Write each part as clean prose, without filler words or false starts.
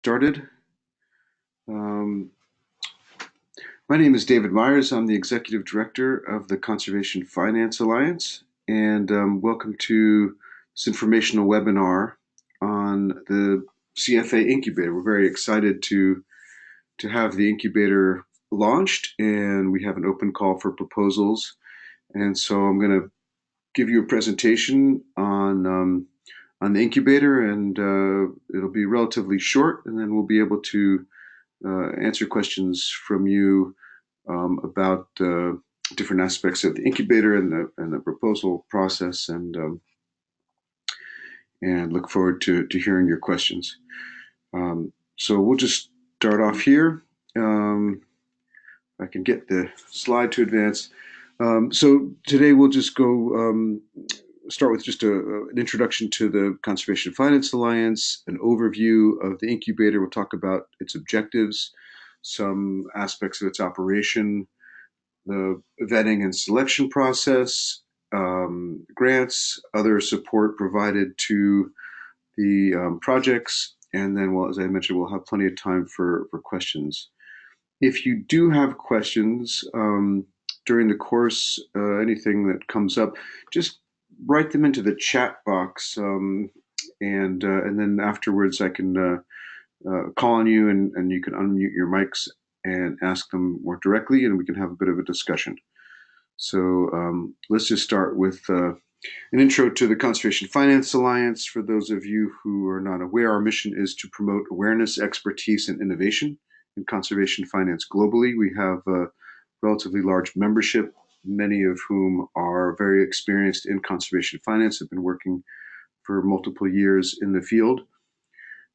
started. Um, my name is David Myers. I'm the Executive Director of the Conservation Finance Alliance, and welcome to this informational webinar on the CFA Incubator. We're very excited to have the incubator launched, and we have an open call for proposals. And so I'm going to give you a presentation on the incubator, and it'll be relatively short, and then we'll be able to answer questions from you about different aspects of the incubator and the proposal process, and look forward to hearing your questions. So we'll just start off here. I can get the slide to advance. So today we'll just go start with just an introduction to the Conservation Finance Alliance, an overview of the incubator. We'll talk about its objectives, some aspects of its operation, the vetting and selection process, grants, other support provided to the projects, and then, well, as I mentioned, we'll have plenty of time for questions. If you do have questions during the course, anything that comes up, just write them into the chat box, and then afterwards I can call on you, and you can unmute your mics and ask them more directly, and we can have a bit of a discussion. So let's just start with an intro to the Conservation Finance Alliance. For those of you who are not aware, our mission is to promote awareness, expertise, and innovation in conservation finance globally. We have a relatively large membership, many of whom are very experienced in conservation finance, have been working for multiple years in the field.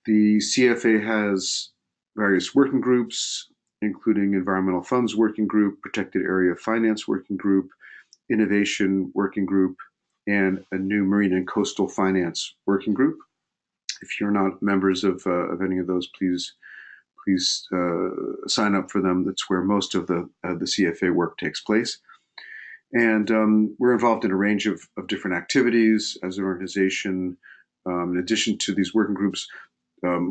The CFA has various working groups, including Environmental Funds Working Group, Protected Area Finance Working Group, Innovation Working Group, and a new Marine and Coastal Finance Working Group. If you're not members of any of those, please sign up for them. That's where most of the CFA work takes place. And we're involved in a range of different activities as an organization. In addition to these working groups,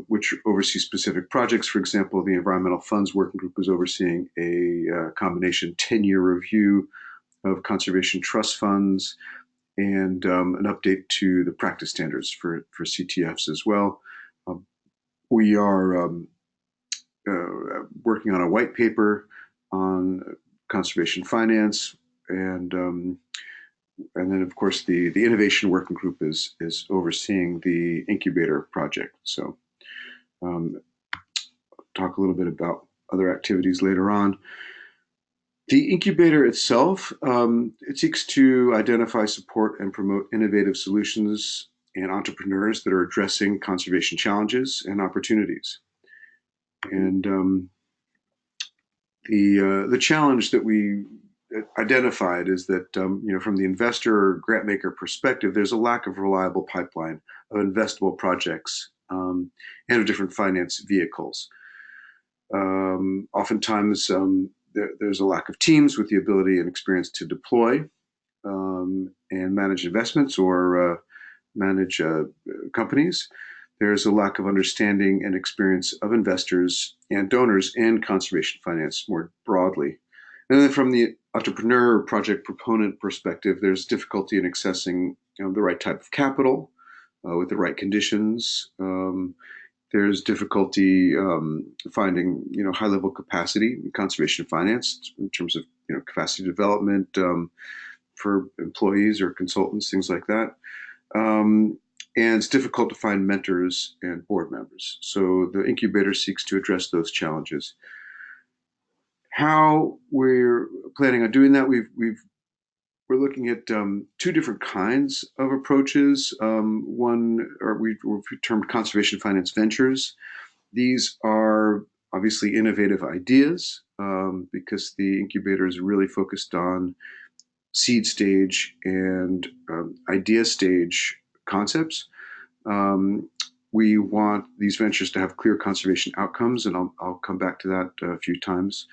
which oversee specific projects. For example, the Environmental Funds Working Group is overseeing a combination 10-year review of conservation trust funds, and an update to the practice standards for CTFs as well. We are working on a white paper on conservation finance, and then of course the innovation working group is overseeing the incubator project. So talk a little bit about other activities later on. The incubator itself, it seeks to identify, support, and promote innovative solutions and entrepreneurs that are addressing conservation challenges and opportunities. And the challenge that we identified is that from the investor or grant maker perspective, there's a lack of reliable pipeline of investable projects and of different finance vehicles. Oftentimes, there's a lack of teams with the ability and experience to deploy and manage investments or manage companies. There's a lack of understanding and experience of investors and donors in conservation finance more broadly. And then from the entrepreneur or project proponent perspective, there's difficulty in accessing the right type of capital with the right conditions. There's difficulty finding high-level capacity in conservation finance in terms of capacity development for employees or consultants, things like that. And it's difficult to find mentors and board members. So the incubator seeks to address those challenges. How we're planning on doing that, we're looking at two different kinds of approaches. One, or we've termed conservation finance ventures. These are obviously innovative ideas because the incubator is really focused on seed stage and idea stage concepts. We want these ventures to have clear conservation outcomes, and I'll come back to that a few times.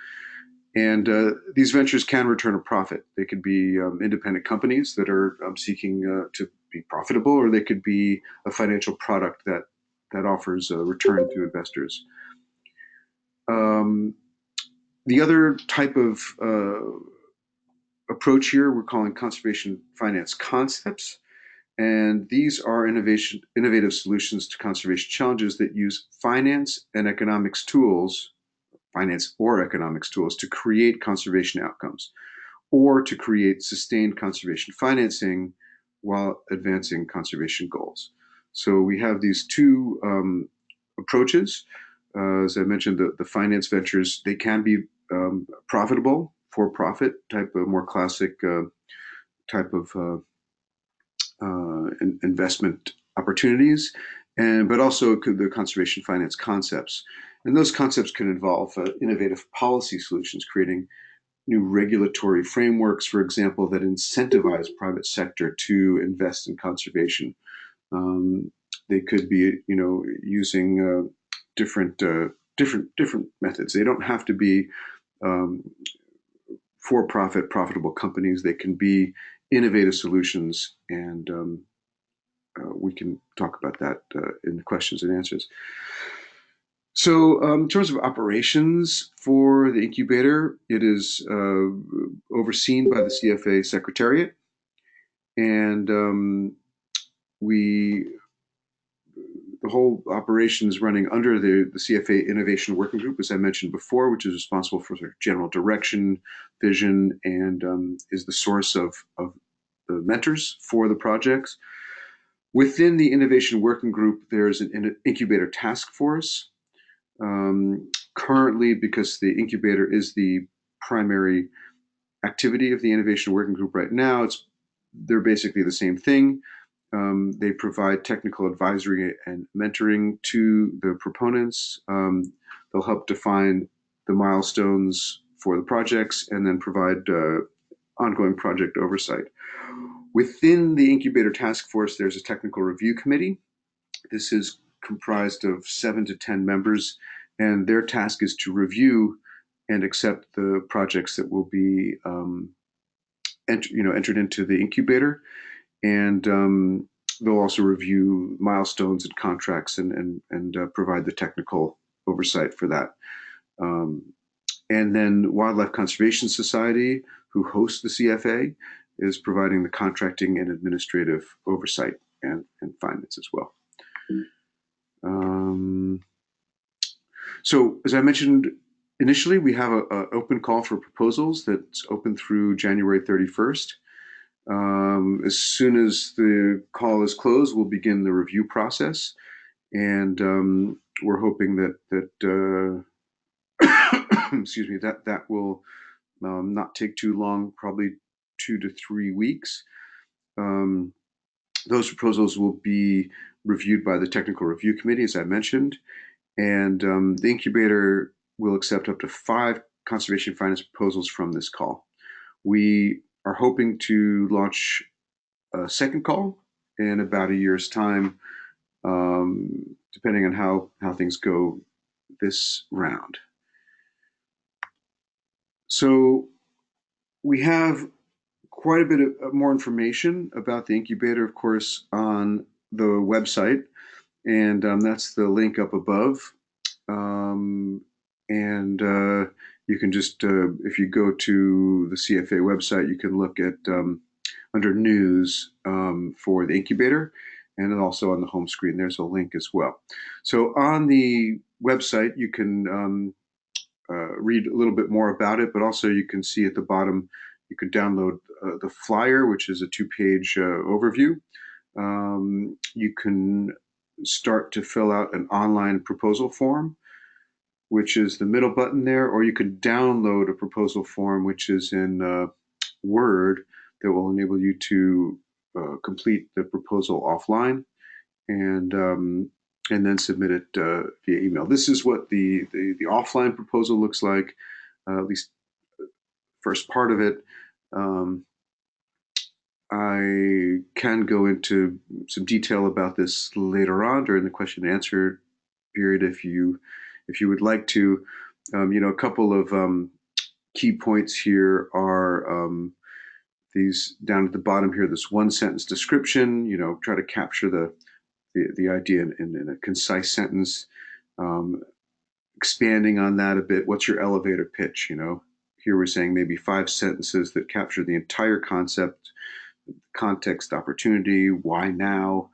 And these ventures can return a profit. They could be independent companies that are seeking to be profitable, or they could be a financial product that that offers a return to investors. The other type of approach here we're calling conservation finance concepts. And these are innovative solutions to conservation challenges that use finance or economics tools to create conservation outcomes or to create sustained conservation financing while advancing conservation goals. So we have these two approaches. As I mentioned, the finance ventures, they can be profitable, for-profit type of more classic type of investment opportunities, but also the conservation finance concepts. And those concepts can involve innovative policy solutions, creating new regulatory frameworks, for example, that incentivize private sector to invest in conservation. They could be, using different methods. They don't have to be for-profit, profitable companies. They can be innovative solutions, and we can talk about that in the questions and answers. So in terms of operations for the incubator, it is overseen by the CFA Secretariat, and the whole operation is running under the CFA Innovation Working Group, as I mentioned before, which is responsible for sort of general direction, vision, and is the source of the mentors for the projects. Within the Innovation Working Group, there's an incubator task force. Currently, because the incubator is the primary activity of the Innovation Working Group right now, they're basically the same thing. They provide technical advisory and mentoring to the proponents. They'll help define the milestones for the projects and then provide ongoing project oversight. Within the incubator task force, there's a technical review committee. This is comprised of 7 to 10 members, and their task is to review and accept the projects that will be entered into the incubator. And they'll also review milestones and contracts and provide the technical oversight for that. And then Wildlife Conservation Society, who hosts the CFA, is providing the contracting and administrative oversight and finance as well. So as I mentioned initially, we have an open call for proposals that's open through January 31st. As soon as the call is closed, we'll begin the review process, and we're hoping that excuse me, that will not take too long, probably 2 to 3 weeks. Those proposals will be reviewed by the technical review committee, as I mentioned, and the incubator will accept up to 5 conservation finance proposals from this call. We are hoping to launch a second call in about a year's time, depending on how things go this round. So we have quite a bit of more information about the incubator, of course, on the website, and that's the link up above. You can just, if you go to the CFA website, you can look at under news for the incubator, and then also on the home screen, there's a link as well. So on the website, you can read a little bit more about it, but also you can see at the bottom, you can download the flyer, which is a 2-page overview. You can start to fill out an online proposal form, which is the middle button there, or you can download a proposal form, which is in Word, that will enable you to complete the proposal offline and then submit it via email. This is what the offline proposal looks like, at least first part of it. I can go into some detail about this later on during the question and answer period if you would like to. A couple of key points here are these down at the bottom here, this 1-sentence description, try to capture the the idea in a concise sentence, um, expanding on that a bit. What's your elevator pitch? Here we're saying maybe 5 sentences that capture the entire concept, context, opportunity, why now,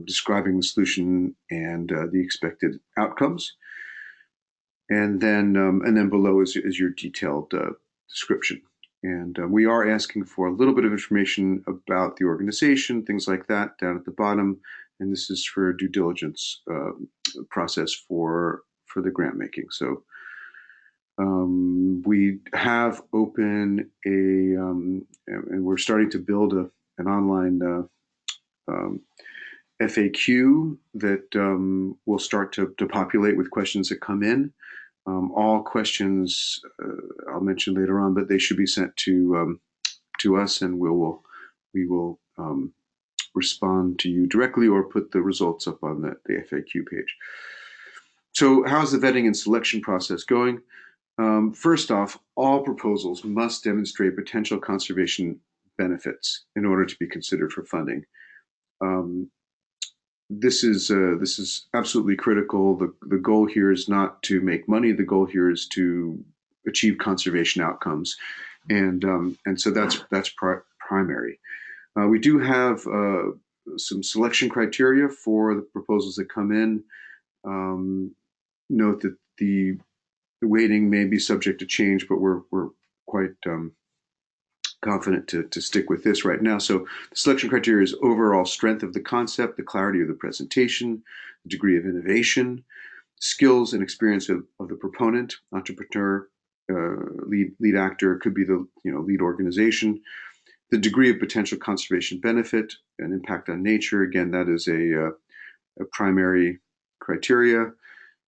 describing the solution and the expected outcomes, and then below is your detailed description. And we are asking for a little bit of information about the organization, things like that, down at the bottom. And this is for due diligence process for the grant making. So we have open and we're starting to build an online FAQ that will start to populate with questions that come in. All questions I'll mention later on, but they should be sent to us, and we will respond to you directly or put the results up on the FAQ page. So, how's the vetting and selection process going? First off, all proposals must demonstrate potential conservation benefits in order to be considered for funding. This is absolutely critical. The goal here is not to make money. The goal here is to achieve conservation outcomes, and so that's primary. We do have some selection criteria for the proposals that come in. Note that the weighting may be subject to change, but we're quite confident to stick with this right now. So the selection criteria is overall strength of the concept, the clarity of the presentation, the degree of innovation, skills and experience of the proponent, entrepreneur, lead actor, could be the lead organization, the degree of potential conservation benefit and impact on nature. Again, that is a primary criteria.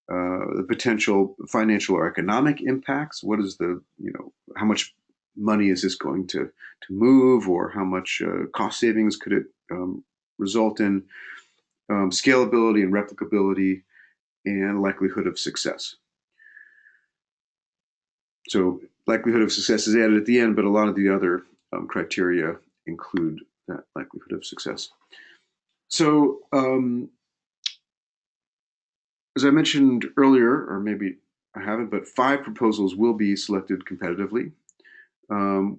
The potential financial or economic impacts. What is how much money is this going to move, or how much cost savings could it result in? Scalability and replicability, and likelihood of success. So likelihood of success is added at the end, but a lot of the other criteria include that likelihood of success. So as I mentioned earlier, or maybe I haven't, but 5 proposals will be selected competitively.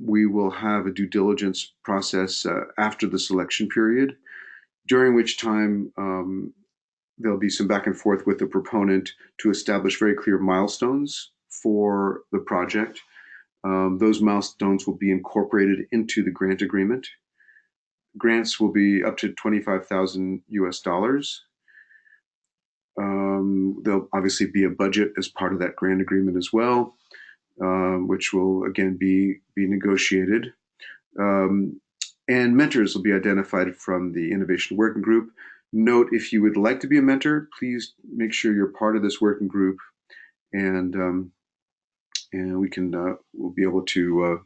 We will have a due diligence process after the selection period, during which time there'll be some back and forth with the proponent to establish very clear milestones for the project. Those milestones will be incorporated into the grant agreement. Grants will be up to $25,000 US. There'll obviously be a budget as part of that grant agreement as well, which will again be negotiated. And mentors will be identified from the innovation working group. Note, if you would like to be a mentor, please make sure you're part of this working group, and we can we'll be able to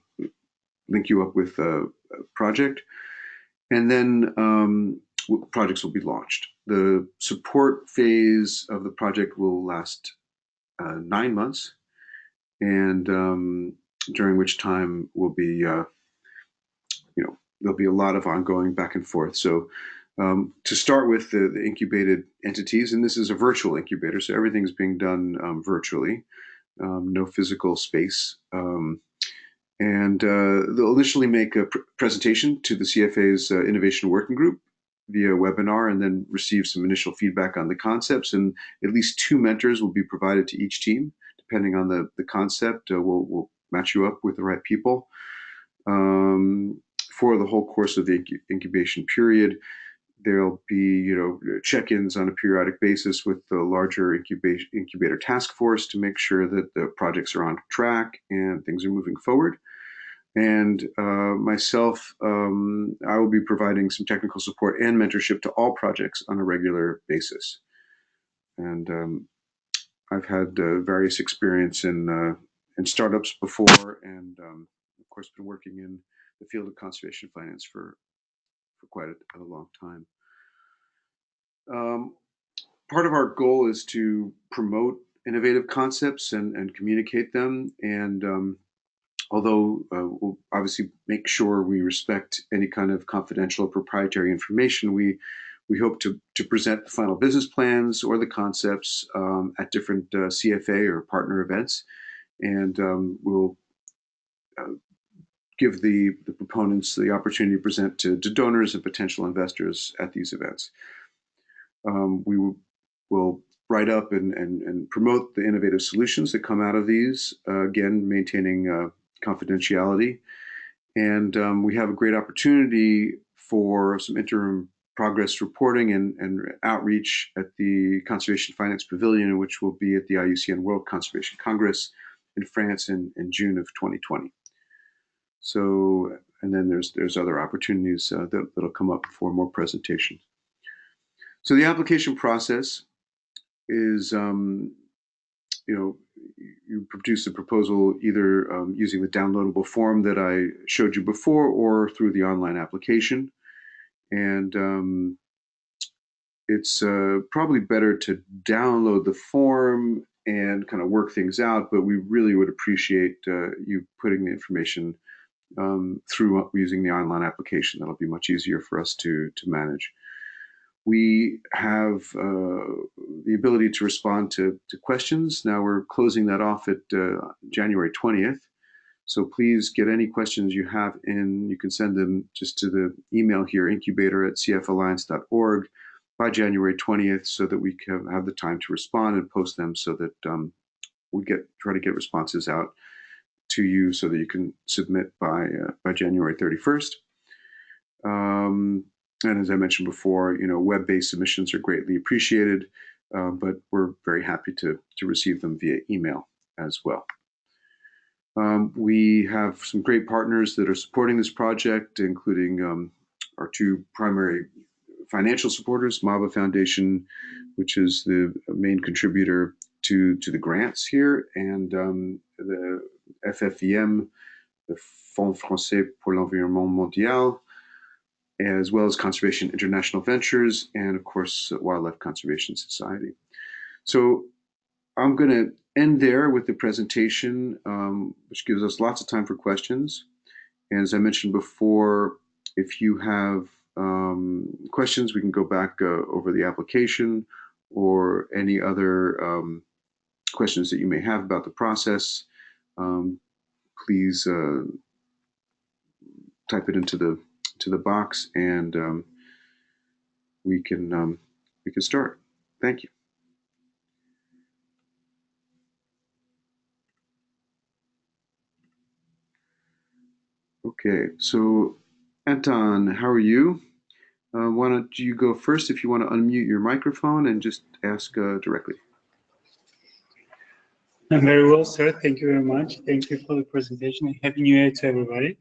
link you up with a project, and then projects will be launched. The support phase of the project will last 9 months, and during which time will be there'll be a lot of ongoing back and forth. So to start with the incubated entities, and this is a virtual incubator, so everything's being done virtually, no physical space. And they'll initially make a presentation to the CFA's Innovation Working Group via webinar, and then receive some initial feedback on the concepts. And at least 2 mentors will be provided to each team, depending on the concept. We'll match you up with the right people. For the whole course of the incubation period, there'll be check-ins on a periodic basis with the larger incubator task force to make sure that the projects are on track and things are moving forward. And myself, I will be providing some technical support and mentorship to all projects on a regular basis. And I've had various experience in startups before, and of course been working in the field of conservation finance for quite a long time. Part of our goal is to promote innovative concepts and communicate them. And although we'll obviously make sure we respect any kind of confidential or proprietary information, we We hope to present the final business plans or the concepts at different CFA or partner events, and we'll give the proponents the opportunity to present to donors and potential investors at these events. We will write up and promote the innovative solutions that come out of these, again, maintaining confidentiality. And we have a great opportunity for some interim progress reporting and outreach at the Conservation Finance Pavilion, which will be at the IUCN World Conservation Congress in France in June of 2020. So, and then there's other opportunities that'll come up for more presentations. So the application process is, you produce a proposal either using the downloadable form that I showed you before or through the online application. And it's probably better to download the form and kind of work things out, but we really would appreciate you putting the information through using the online application. That'll be much easier for us to manage. We have the ability to respond to questions. Now we're closing that off at January 20th. So please get any questions you have in. You can send them just to the email here, incubator@cfalliance.org, by January 20th, so that we can have the time to respond and post them, so that we try to get responses out to you so that you can submit by January 31st. And as I mentioned before, web-based submissions are greatly appreciated, but we're very happy to receive them via email as well. We have some great partners that are supporting this project, including our two primary financial supporters, MAVA Foundation, which is the main contributor to the grants here, and the FFEM, the Fonds Français pour l'Environnement Mondial, as well as Conservation International Ventures, and of course, Wildlife Conservation Society. So I'm going to end there with the presentation, which gives us lots of time for questions. And as I mentioned before, if you have questions, we can go back over the application or any other questions that you may have about the process. Please type it into the box, and we can start. Thank you. Okay, so Anton, how are you? Why don't you go first if you want to unmute your microphone and just ask directly. I'm very well, sir. Thank you very much. Thank you for the presentation, and Happy New Year to everybody.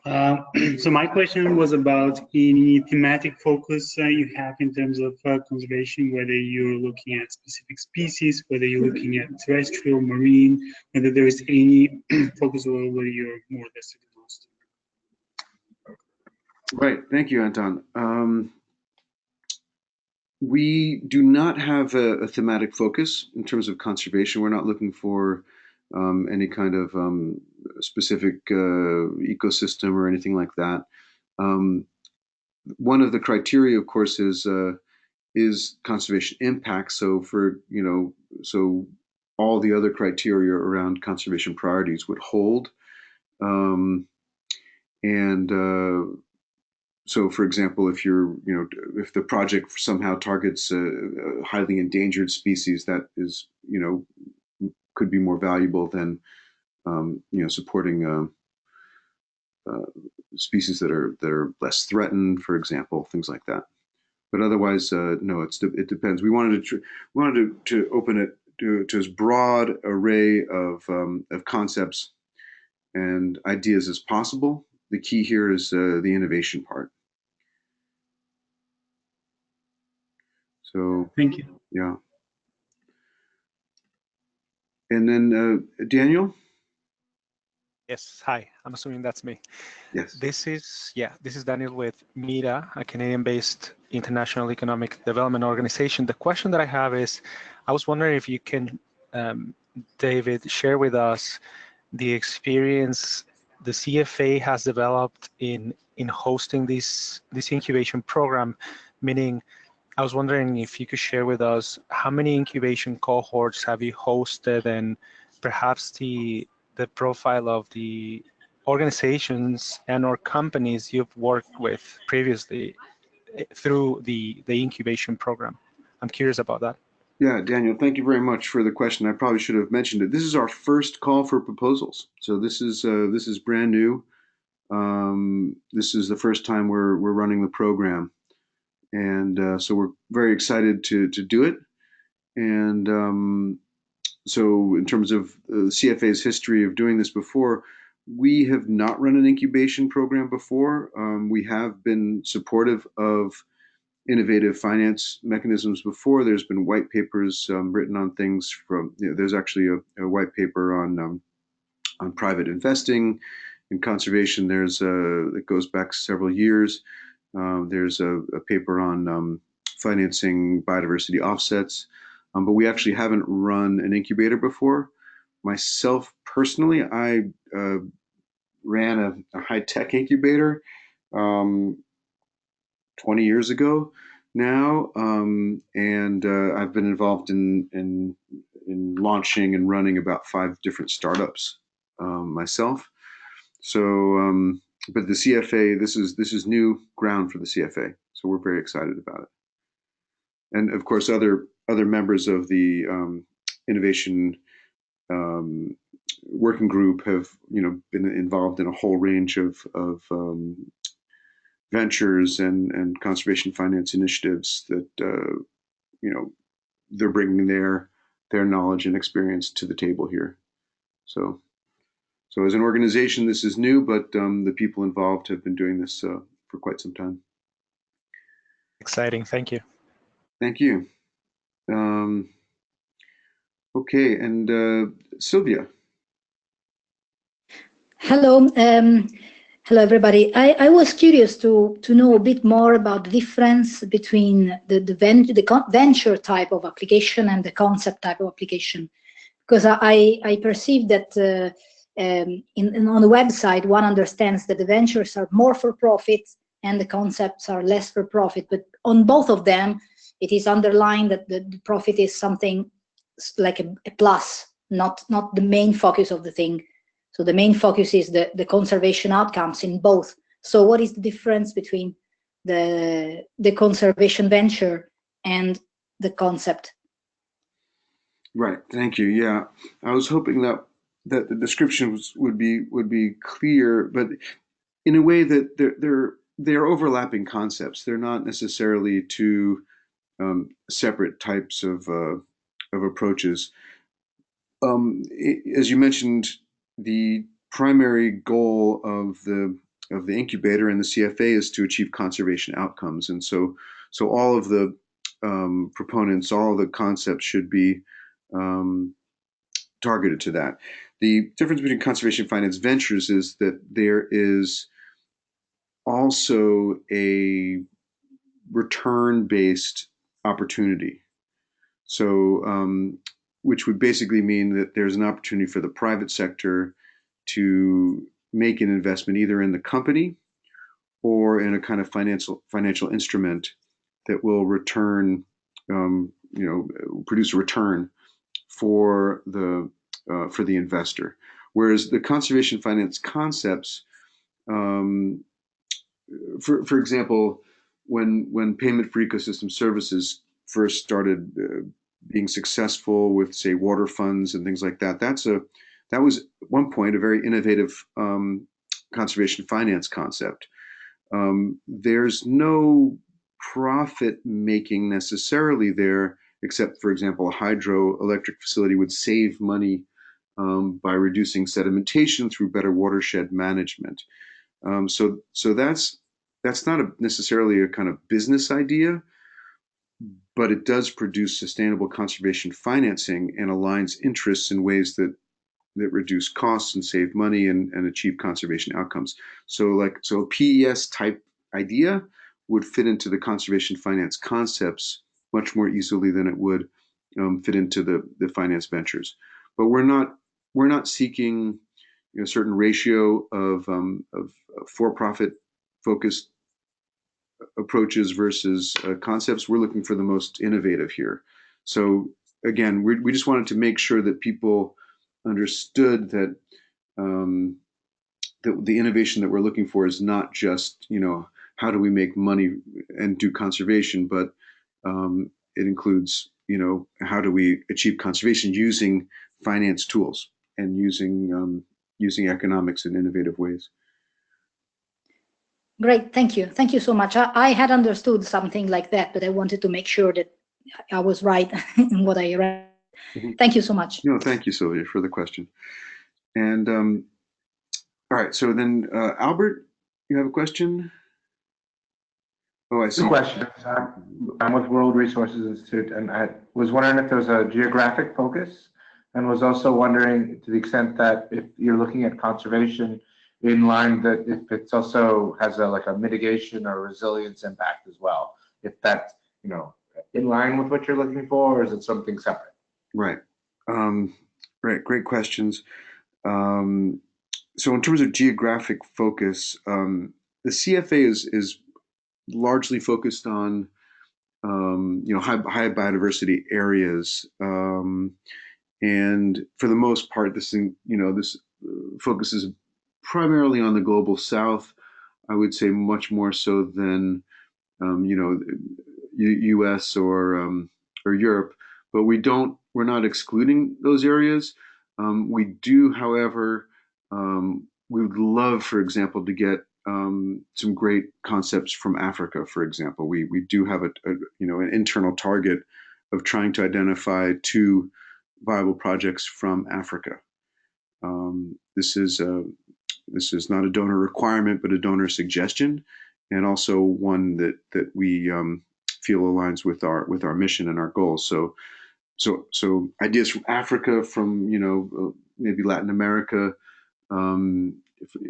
So my question was about any thematic focus you have in terms of conservation, whether you're looking at specific species, whether you're looking at terrestrial, marine, whether there is any focus or whether you're more vested in most. Right. Thank you, Anton. We do not have a thematic focus in terms of conservation. We're not looking for any kind of specific ecosystem or anything like that. One of the criteria, of course, is conservation impact. So so all the other criteria around conservation priorities would hold. So, for example, if if the project somehow targets a highly endangered species, that is, could be more valuable than, supporting species that are less threatened, for example, things like that. But otherwise, no, it depends. We wanted to open it to as broad array of concepts and ideas as possible. The key here is the innovation part. So thank you. Yeah. And then Daniel. Yes, hi. I'm assuming that's me. Yes. This is Daniel with MIRA, a Canadian-based international economic development organization. The question that I have is, I was wondering if you can, David, share with us the experience the CFA has developed in in hosting this incubation program? Meaning, I was wondering if you could share with us how many incubation cohorts have you hosted, and perhaps the profile of the organizations and/or companies you've worked with previously through the incubation program. I'm curious about that. Yeah, Daniel, thank you very much for the question. I probably should have mentioned it. This is our first call for proposals, so this is brand new. This is the first time we're running the program, and so we're very excited to do it. And so, in terms of CFA's history of doing this before, we have not run an incubation program before. We have been supportive of innovative finance mechanisms before. There's been white papers written on things from. There's actually a white paper on private investing in conservation. There's it goes back several years. There's a paper on financing biodiversity offsets, but we actually haven't run an incubator before. Myself personally, I ran a high-tech incubator 20 years ago now, and I've been involved in launching and running about 5 different startups myself. So, but the CFA, this is new ground for the CFA, so we're very excited about it. And of course, other members of the innovation working group have been involved in a whole range of ventures and conservation finance initiatives that they're bringing their knowledge and experience to the table here. So as an organization, this is new, but the people involved have been doing this for quite some time. Exciting. Thank you. Thank you. Okay, and Sylvia. Hello. Hello, everybody. I was curious to know a bit more about the difference between the venture type of application and the concept type of application, because I perceive that on the website one understands that the ventures are more for profit and the concepts are less for profit, but on both of them it is underlined that the profit is something like a plus, not the main focus of the thing. So the main focus is the conservation outcomes in both. So what is the difference between the conservation venture and the concept? Right. Thank you. Yeah, I was hoping that the description would be clear, but in a way that they're overlapping concepts. They're not necessarily two separate types of approaches. As you mentioned, the primary goal of the incubator and the CFA is to achieve conservation outcomes, and so all of the proponents, all of the concepts should be targeted to that. The difference between conservation finance ventures is that there is also a return-based opportunity. So, which would basically mean that there's an opportunity for the private sector to make an investment either in the company or in a kind of financial instrument that will return, produce a return for the investor. Whereas the conservation finance concepts, for example, when payment for ecosystem services first started being successful with, say, water funds and things like that, that was at one point a very innovative conservation finance concept. There's no profit making necessarily there, except, for example, a hydroelectric facility would save money by reducing sedimentation through better watershed management. So that's not necessarily a kind of business idea, but it does produce sustainable conservation financing and aligns interests in ways that reduce costs and save money and achieve conservation outcomes. So a PES type idea would fit into the conservation finance concepts much more easily than it would fit into the finance ventures. But we're not seeking a certain ratio of for-profit focused approaches versus concepts. We're looking for the most innovative here. So again, we just wanted to make sure that people understood that the innovation that we're looking for is not just, how do we make money and do conservation, but it includes, how do we achieve conservation using finance tools and using economics in innovative ways. Great, thank you. Thank you so much. I had understood something like that, but I wanted to make sure that I was right in what I read. Mm-hmm. Thank you so much. No, thank you, Sylvia, for the question. And all right, so then Albert, you have a question? Oh, I see. Two questions. I'm with World Resources Institute, and I was wondering if there was a geographic focus, and was also wondering to the extent that if you're looking at conservation in line, that if it's also has a mitigation or resilience impact as well, if that's in line with what you're looking for, or is it something separate? Right. Right. Great questions. So in terms of geographic focus, the CFA is largely focused on high biodiversity areas, and for the most part, this focuses primarily on the global south. I would say much more so than U.S. or Europe, but we're not excluding those areas. We do, however, we would love, for example, to get some great concepts from Africa. For example, we do have an internal target of trying to identify 2 viable projects from Africa. This is not a donor requirement, but a donor suggestion, and also one that we feel aligns with our mission and our goals. So ideas from Africa, from maybe Latin America,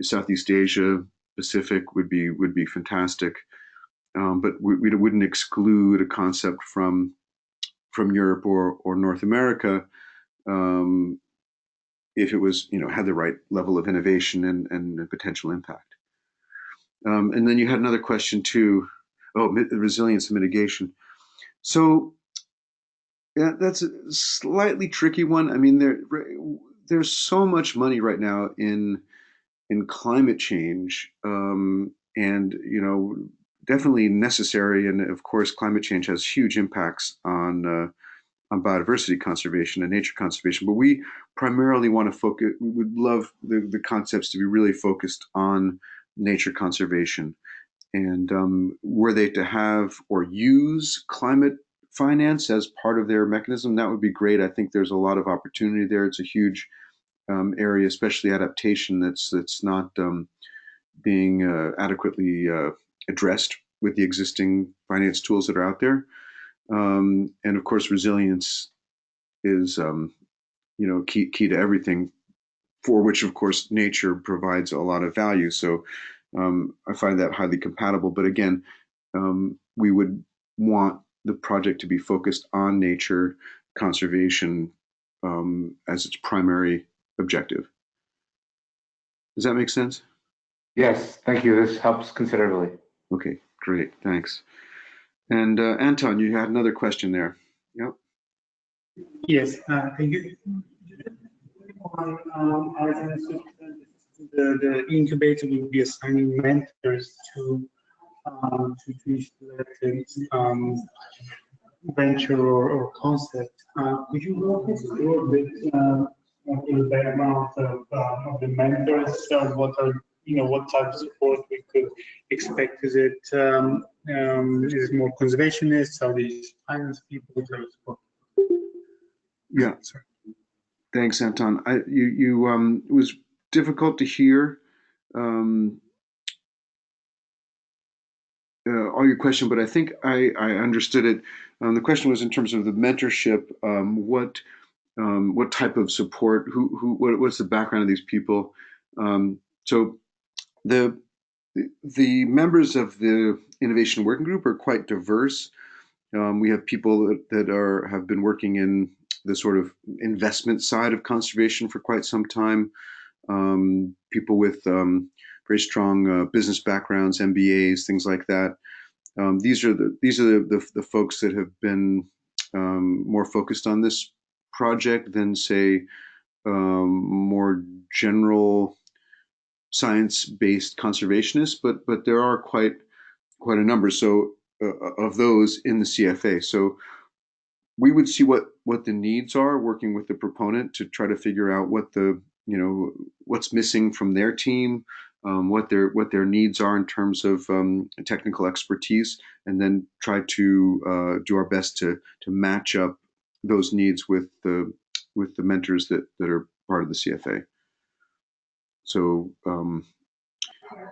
Southeast Asia, Pacific would be fantastic. But we wouldn't exclude a concept from Europe or North America if it was had the right level of innovation and potential impact. And then you had another question too. Oh, resilience and mitigation. So yeah, that's a slightly tricky one. I mean, there's so much money right now in climate change, and definitely necessary. And of course, climate change has huge impacts on biodiversity conservation and nature conservation. But we primarily want to focus. We would love the concepts to be really focused on nature conservation. And were they to have or use climate finance as part of their mechanism, that would be great. I think there's a lot of opportunity there. It's a huge area, especially adaptation, that's not being adequately addressed with the existing finance tools that are out there. And of course, resilience is key to everything, for which of course nature provides a lot of value. So I find that highly compatible. But again, we would want the project to be focused on nature conservation as its primary objective. Does that make sense? Yes, thank you. This helps considerably. Okay, great, thanks. And Anton, you had another question there. Yep. Yes, thank you. The incubator will be assigning mentors to each venture or concept. Could you walk us through a bit in the background of the mentors? What are what type of support we could expect? Is it more conservationists? Are these finance people? What type of support? Yeah. Sorry. Thanks, Anton. It was difficult to hear all your question, but I think I understood it. The question was in terms of the mentorship. What type of support? What's the background of these people? So the members of the innovation working group are quite diverse. We have people that have been working in the sort of investment side of conservation for quite some time. People with very strong business backgrounds, MBAs, things like that. These are the folks that have been more focused on this project than, say, more general science-based conservationists, but there are quite a number of those in the CFA. So we would see what the needs are, working with the proponent to try to figure out what's missing from their team, what their needs are in terms of technical expertise, and then try to do our best to match up those needs with the mentors that are part of the CFA. So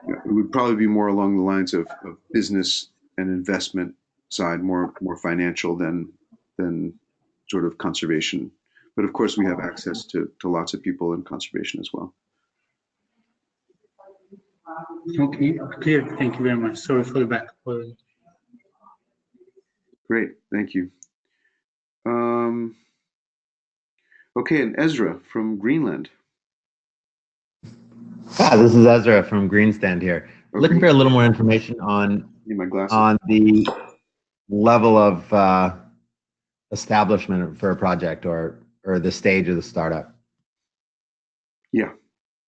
it would probably be more along the lines of business and investment side, more financial than sort of conservation. But of course, we have access to lots of people in conservation as well. Okay, clear. Thank you very much. Sorry for the back. Great, thank you. Okay, and Ezra from Greenland. Hi, this is Ezra from Greenstand here. Okay. Looking for a little more information on the level of establishment for a project or the stage of the startup. Yeah,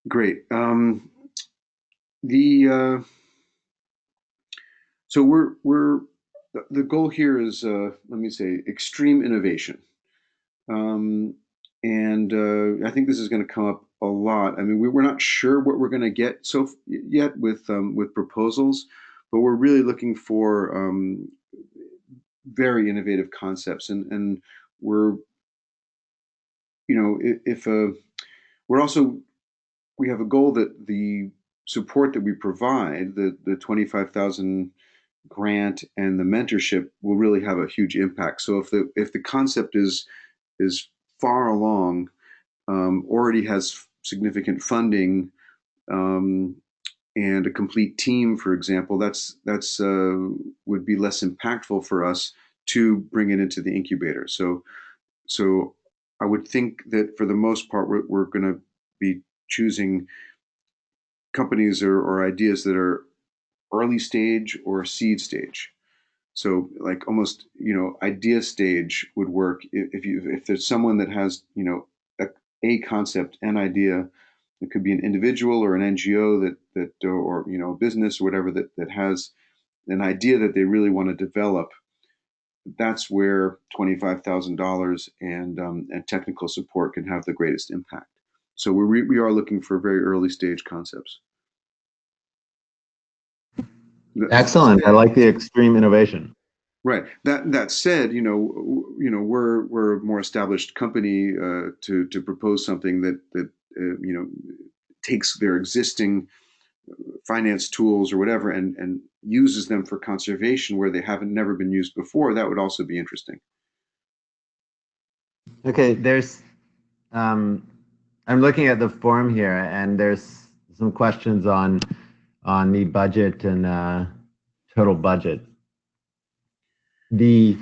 great. So the goal here is let me say extreme innovation, and I think this is going to come up a lot. I mean, we're not sure what we're going to get yet with proposals, but we're really looking for very innovative concepts, and we're if we're also we have a goal that the support that we provide, the 25,000 grant and the mentorship, will really have a huge impact. So if the concept is far along, already has significant funding, and a complete team, for example, that's would be less impactful for us to bring it into the incubator. So I would think that for the most part, we're going to be choosing companies or ideas that are early stage or seed stage. So like almost, idea stage would work if there's someone that has, a concept, an idea. It could be an individual or an NGO that or a business or whatever that has an idea that they really want to develop. That's where $25,000 and technical support can have the greatest impact. So we are looking for very early stage concepts. Excellent. I like the extreme innovation. Right. That said, we're a more established company to propose something that takes their existing finance tools or whatever and uses them for conservation where they haven't never been used before. That would also be interesting. Okay, there's I'm looking at the form here, and there's some questions on the budget and total budget. We're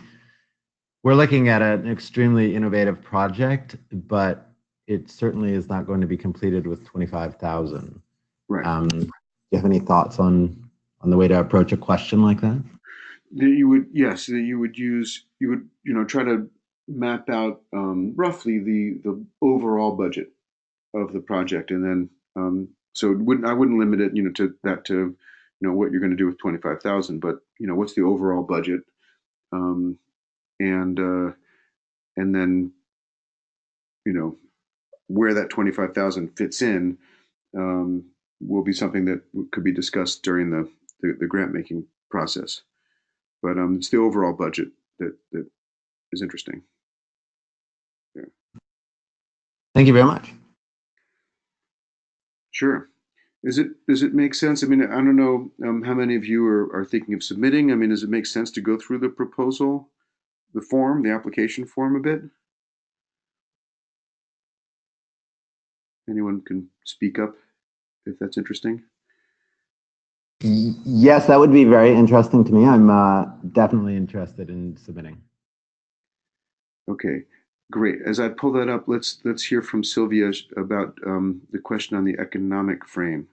looking at an extremely innovative project, but it certainly is not going to be completed with 25,000. Right. Do you have any thoughts on the way to approach a question like that? You would try to map out roughly the overall budget of the project, and then so I wouldn't limit it to that to what you're going to do with 25,000, but what's the overall budget, and then where that 25,000 fits in will be something that could be discussed during the grant making process. But it's the overall budget that is interesting. Yeah. Thank you very much. Sure. Does it make sense? I mean, I don't know how many of you are thinking of submitting. I mean, does it make sense to go through the proposal, the application form a bit? Anyone can speak up if that's interesting. Yes, that would be very interesting to me. I'm definitely interested in submitting. Okay, great. As I pull that up, let's hear from Sylvia about the question on the economic frame.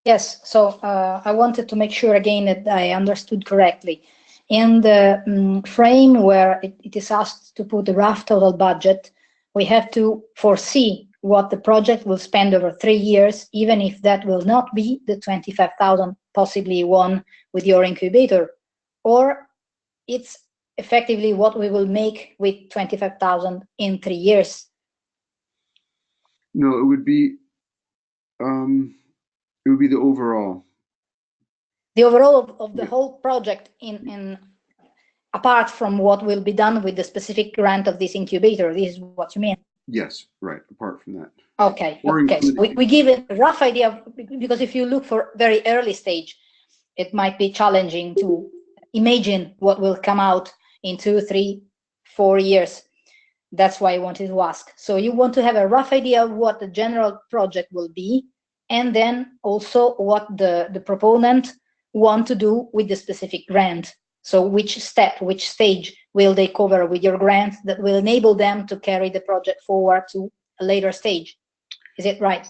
Yes, so I wanted to make sure again that I understood correctly. In the frame where it is asked to put a rough total budget, we have to foresee what the project will spend over 3 years, even if that will not be the 25,000 possibly won with your incubator, or it's effectively what we will make with 25,000 in 3 years. No, it would be the overall. The overall of the whole project in apart from what will be done with the specific grant of this incubator. This is what you mean? Yes, right, apart from that. Okay, okay. So we give it a rough idea, because if you look for very early stage, it might be challenging to imagine what will come out in 2, 3, 4 years. That's why I wanted to ask. So you want to have a rough idea of what the general project will be, and then also what the proponent want to do with the specific grant. So which step, which stage will they cover with your grant that will enable them to carry the project forward to a later stage? Is it right?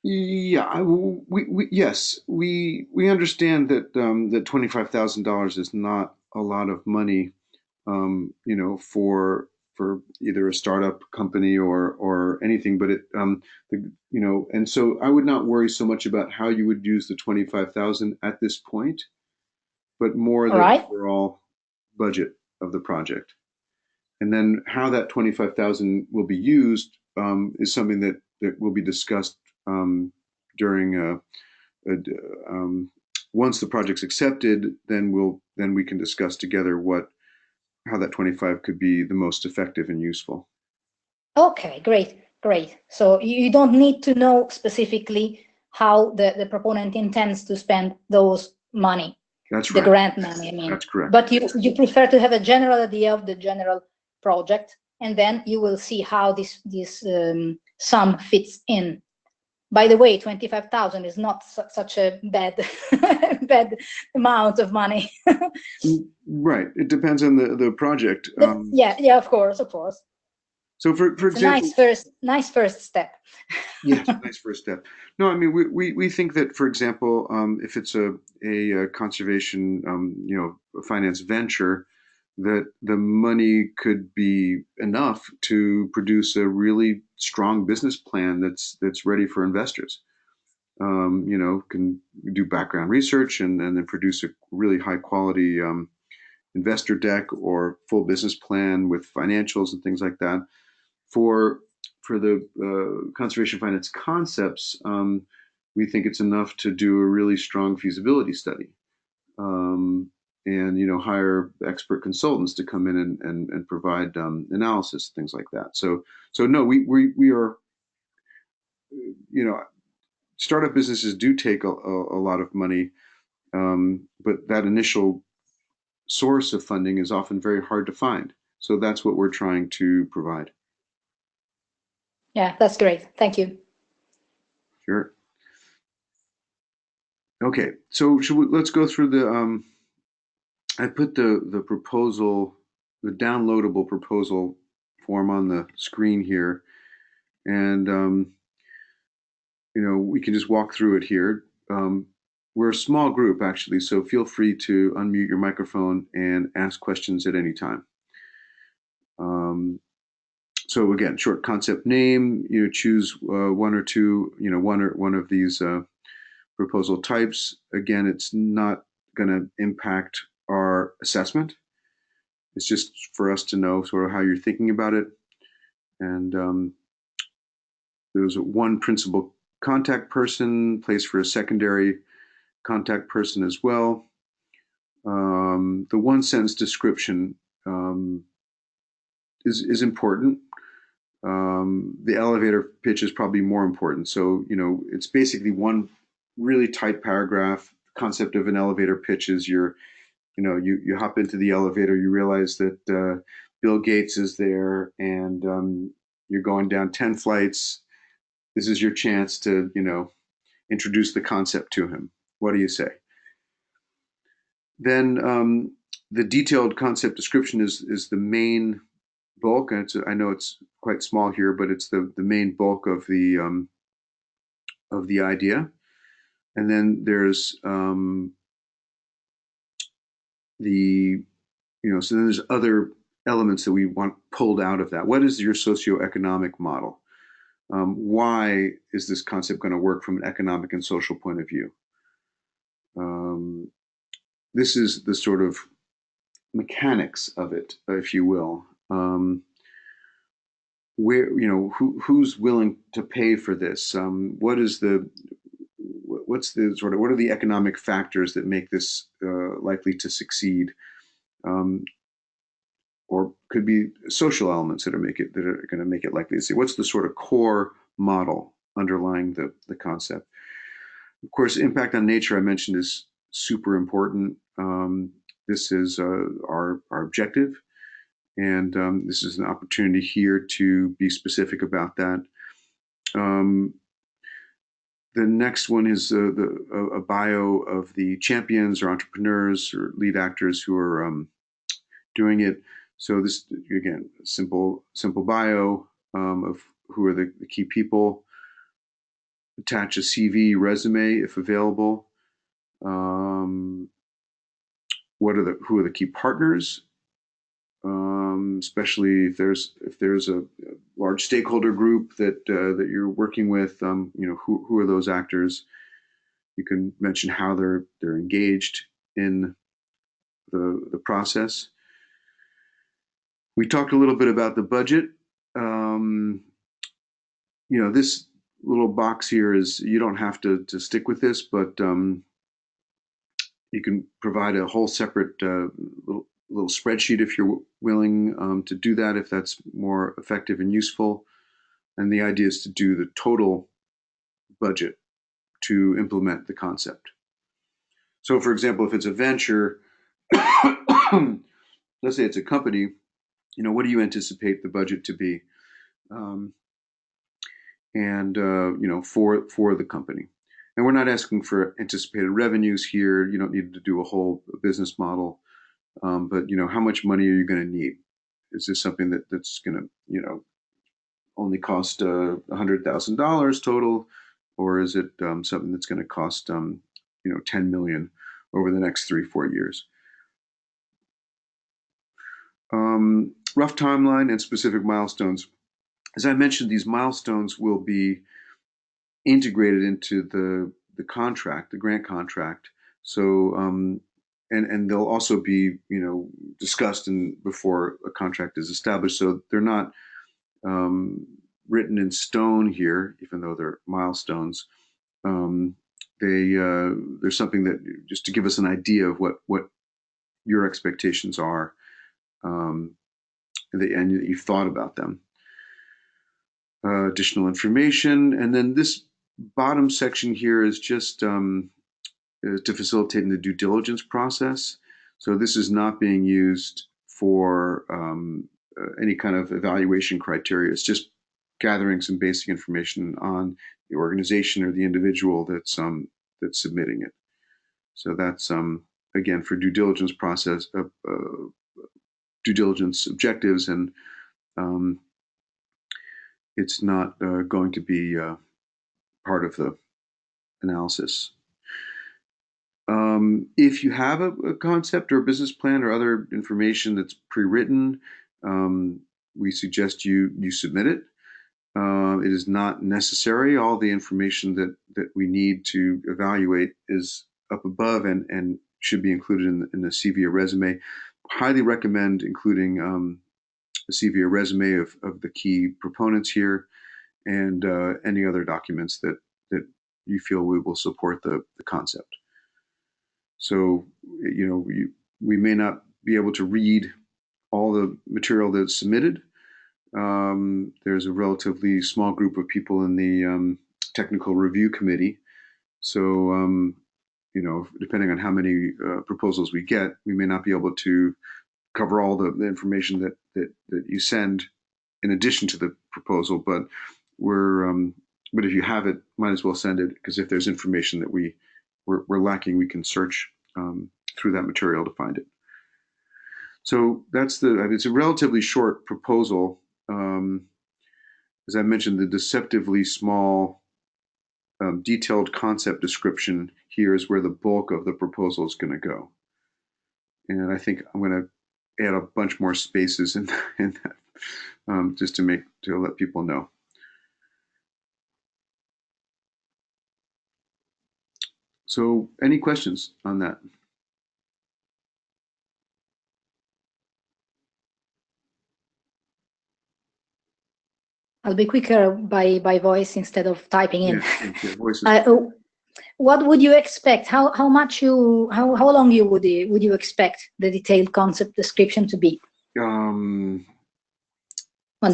Yeah, yes, we understand that that $25,000 is not a lot of money, for either a startup company or anything, but and so I would not worry so much about how you would use the 25,000 at this point, but more All the right. overall budget of the project. And then how that 25,000 will be used is something that will be discussed during once the project's accepted. Then we can discuss together how that 25 could be the most effective and useful. Okay, great, great. So you don't need to know specifically how the proponent intends to spend those money. That's the right. grant money, I mean. That's correct. But you prefer to have a general idea of the general project, and then you will see how this sum fits in. By the way, 25,000 is not such a bad bad amount of money. Right. It depends on the project. Yeah, of course, of course. So for It's example, nice first step. yes, nice first step. No, I mean we think that, for example, if it's a conservation finance venture, that the money could be enough to produce a really strong business plan that's ready for investors. Can do background research and then produce a really high quality investor deck or full business plan with financials and things like that. For the conservation finance concepts, we think it's enough to do a really strong feasibility study, and hire expert consultants to come in and provide analysis, things like that. So no, we are, startup businesses do take a lot of money, but that initial source of funding is often very hard to find. So that's what we're trying to provide. Yeah, that's great. Thank you. Sure. Okay, so let's go through the. I put the proposal, the downloadable proposal form on the screen here, and we can just walk through it here. We're a small group actually, so feel free to unmute your microphone and ask questions at any time. So again, short concept name. Choose one or two. One of these proposal types. Again, it's not going to impact our assessment. It's just for us to know sort of how you're thinking about it. And there's one principal contact person, place for a secondary contact person as well. The one sentence description is important. The elevator pitch is probably more important. So, it's basically one really tight paragraph. The concept of an elevator pitch is you hop into the elevator, you realize that Bill Gates is there, and you're going down 10 flights. This is your chance to, introduce the concept to him. What do you say? Then the detailed concept description is the main bulk. And I know it's quite small here, but it's the main bulk of the idea. And then there's so then there's other elements that we want pulled out of that. What is your socio-economic model? Why is this concept going to work from an economic and social point of view? This is the sort of mechanics of it, if you will. Where who's willing to pay for this? What are the economic factors that make this likely to succeed? Or could be social elements that are going to make it likely to succeed. What's the sort of core model underlying the concept? Of course, impact on nature, I mentioned, is super important. This is our objective, and this is an opportunity here to be specific about that. The next one is a bio of the champions or entrepreneurs or lead actors who are doing it. So this, again, simple bio of who are the key people. Attach a CV, resume if available. Who are the key partners? Especially if there's a large stakeholder group that you're working with. Who are those actors? You can mention how they're engaged in the process. We talked a little bit about the budget. This little box here is, you don't have to stick with this, but you can provide a whole separate little spreadsheet if you're willing to do that, if that's more effective and useful. And the idea is to do the total budget to implement the concept. So, for example, if it's a venture, let's say it's a company, what do you anticipate the budget to be? For the company. And we're not asking for anticipated revenues here. You don't need to do a whole business model. But how much money are you going to need? Is this something that's going to, only cost $100,000 total, or is it something that's going to cost $10 million over the next 3-4 years? Rough timeline and specific milestones. As I mentioned, these milestones will be integrated into the contract, the grant contract. So and they'll also be discussed before a contract is established. So they're not written in stone here, even though they're milestones. There's something that, just to give us an idea of what your expectations are, and that you've thought about them. Additional information, and then this bottom section here is just to facilitate the due diligence process. So this is not being used for any kind of evaluation criteria. It's just gathering some basic information on the organization or the individual that's submitting it. So that's again for due diligence process, due diligence objectives, and it's not going to be part of the analysis. If you have a concept or a business plan or other information that's pre-written, we suggest you submit it. It is not necessary. All the information that we need to evaluate is up above and should be included in the CV or resume. Highly recommend including a CV or resume of the key proponents here, and any other documents that you feel will support the concept. So, we may not be able to read all the material that's submitted. There's a relatively small group of people in the technical review committee. So, depending on how many proposals we get, we may not be able to cover all the information that you send in addition to the proposal. But but if you have it, might as well send it, because if there's information that we're lacking, we can search through that material to find it. So it's a relatively short proposal. As I mentioned, the deceptively small detailed concept description here is where the bulk of the proposal is going to go. And I think I'm going to add a bunch more spaces in that, just to let people know. So, any questions on that? I'll be quicker by voice instead of typing in. Yeah, voices. What would you expect? How long would you expect the detailed concept description to be? 1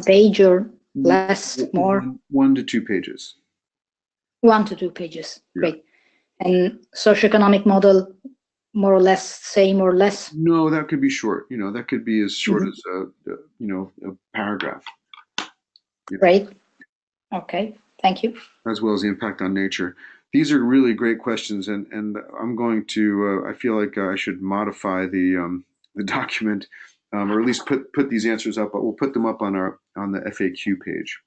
page or less, more? 1 to 2 pages. 1 to 2 pages. Yeah. Great. And socio-economic model, more or less, same or less? No, that could be short. That could be as short as a paragraph. Yeah. Great. Okay. Thank you. As well as the impact on nature. These are really great questions, and I'm going to. I feel like I should modify the document, or at least put these answers up. But we'll put them up on the FAQ page,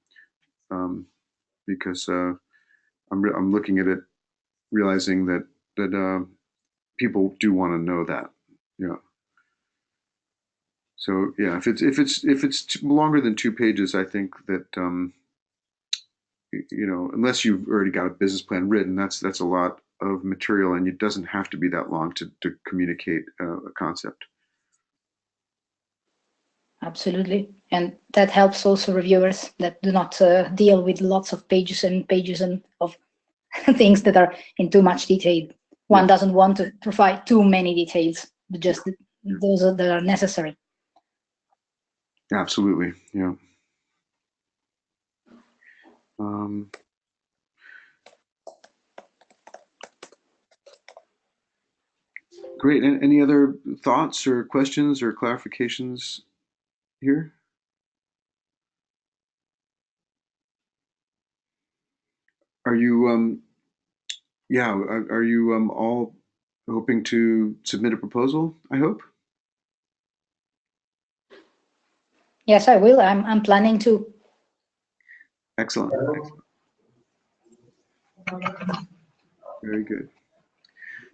because I'm looking at it, realizing that people do want to know that. Yeah. So yeah, if it's longer than 2 pages, I think that unless you've already got a business plan written, that's a lot of material, and it doesn't have to be that long to communicate a concept. Absolutely, and that helps also reviewers that do not deal with lots of pages and pages and of things that are in too much detail. One doesn't want to provide too many details, but just those that are necessary. Absolutely, yeah. Great. Any other thoughts or questions or clarifications here? Are you are you all hoping to submit a proposal, I hope? Yes, I will. I'm planning to. Excellent. Very good.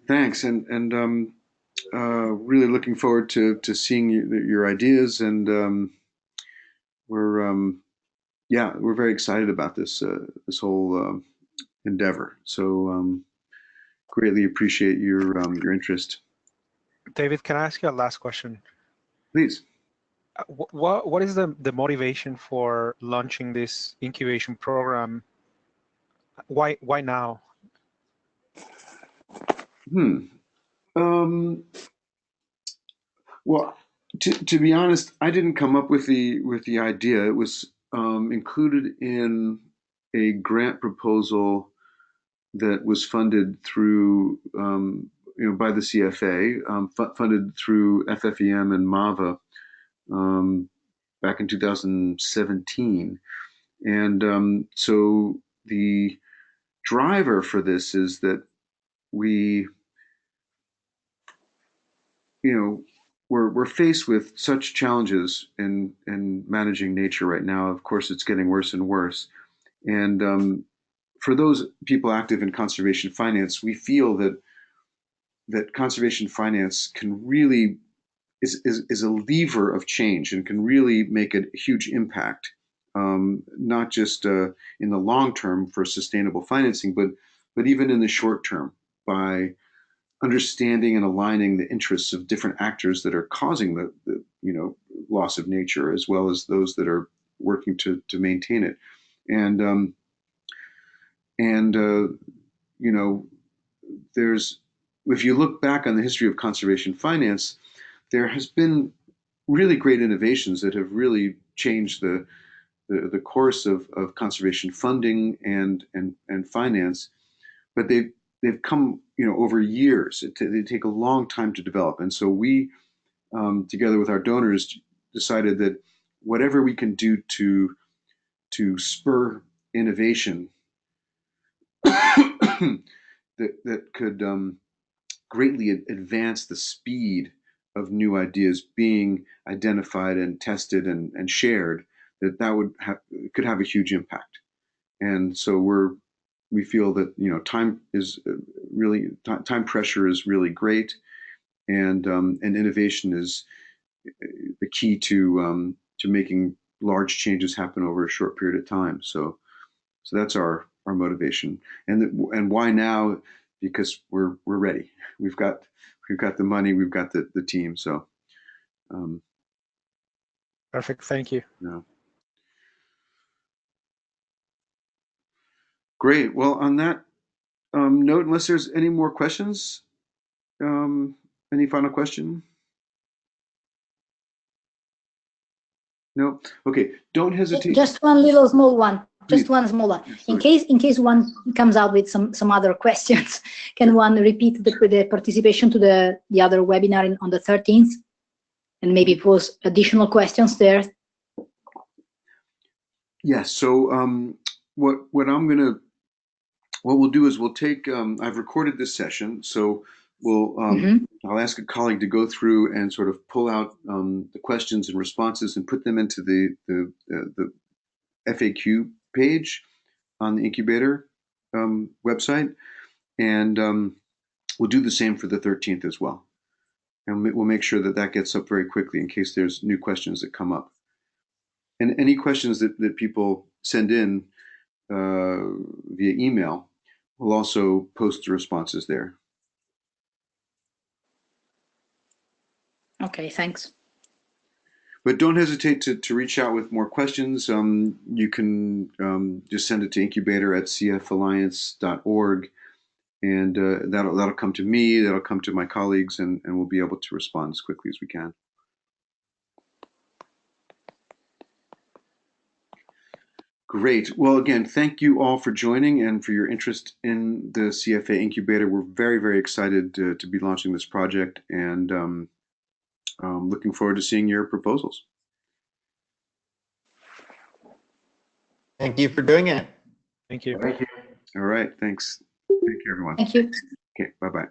Thanks, and really looking forward to seeing your ideas, and we're very excited about this whole endeavor. So greatly appreciate your interest. David, can I ask you a last question? Please. What is the motivation for launching this incubation program? Why now? Well, to be honest, I didn't come up with the idea. It was included in a grant proposal that was funded through by the CFA, funded through FFEM and MAVA back in 2017, and so the driver for this is that we, we're faced with such challenges in managing nature right now. Of course, it's getting worse and worse. And for those people active in conservation finance, we feel that conservation finance can really is a lever of change and can really make a huge impact, not just in the long term for sustainable financing, but even in the short term by understanding and aligning the interests of different actors that are causing the loss of nature, as well as those that are working to maintain it. And there's, if you look back on the history of conservation finance, there has been really great innovations that have really changed the course of conservation funding and finance, but they've come over years. They take a long time to develop, and so we, together with our donors, decided that whatever we can do to spur innovation that could greatly advance the speed of new ideas being identified and tested and shared, that would could have a huge impact. And so we're we feel that time is really time pressure is really great, and innovation is the key to making large changes happen over a short period of time. So that's our motivation, and why now? Because we're ready. We've got the money, we've got the team. So Perfect. Thank you. yeah. Great. Well, on that note, unless there's any more questions, any final question? No. Okay. Don't hesitate. Just one little small one. Please. Just one small one. Yes, In case one comes out with some other questions, can one repeat the participation to the other webinar on the 13th, and maybe pose additional questions there? Yes. So what we'll do is we'll take. I've recorded this session, so we'll. I'll ask a colleague to go through and sort of pull out the questions and responses and put them into the FAQ page on the incubator website, and we'll do the same for the 13th as well. And we'll make sure that gets up very quickly in case there's new questions that come up. And any questions that people send in via email, we'll also post the responses there. Okay, thanks. But don't hesitate to reach out with more questions. You can just send it to incubator@cfalliance.org, and that'll come to me, that'll come to my colleagues, and we'll be able to respond as quickly as we can. Great. Well, again, thank you all for joining and for your interest in the CFA Incubator. We're very, very excited to be launching this project, and looking forward to seeing your proposals. Thank you for doing it. Thank you. Thank you. All right. Thanks. Take care, everyone. Thank you. Okay. Bye-bye.